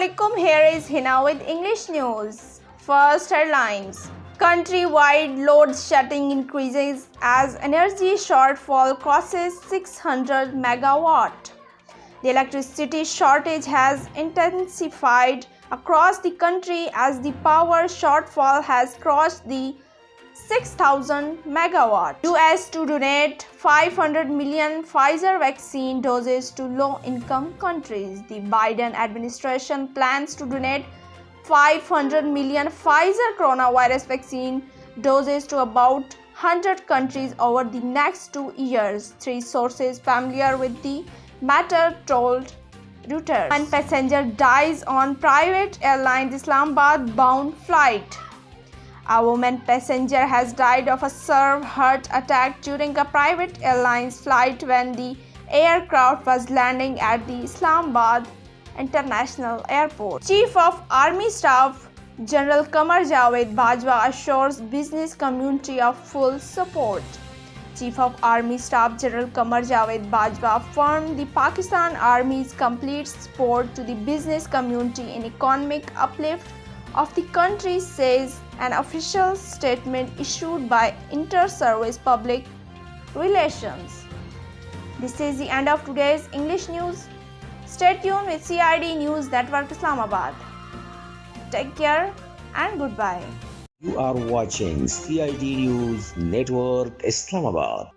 Assalamualaikum. Here is Hina with English news. First headlines. Countrywide load shedding increases as energy shortfall crosses 600 megawatt. The electricity shortage has intensified across the country as the power shortfall has crossed the 6,000 megawatt. US to donate 500 million Pfizer vaccine doses to low-income countries. The Biden administration plans to donate 500 million Pfizer coronavirus vaccine doses to about 100 countries over the next 2 years. Three sources familiar with the matter told Reuters. One passenger dies on private airline Islamabad-bound flight. A woman passenger has died of a severe heart attack during a private airlines flight when the aircraft was landing at the Islamabad International Airport. Chief of Army Staff General Qamar Javed Bajwa assures business community of full support. Chief of Army Staff General Qamar Javed Bajwa affirmed the Pakistan Army's complete support to the business community in economic uplift of the country, says an official statement issued by Inter-Service Public Relations. This is the end of today's English news. Stay tuned with CID News Network Islamabad. Take care and goodbye. You are watching CID News Network Islamabad.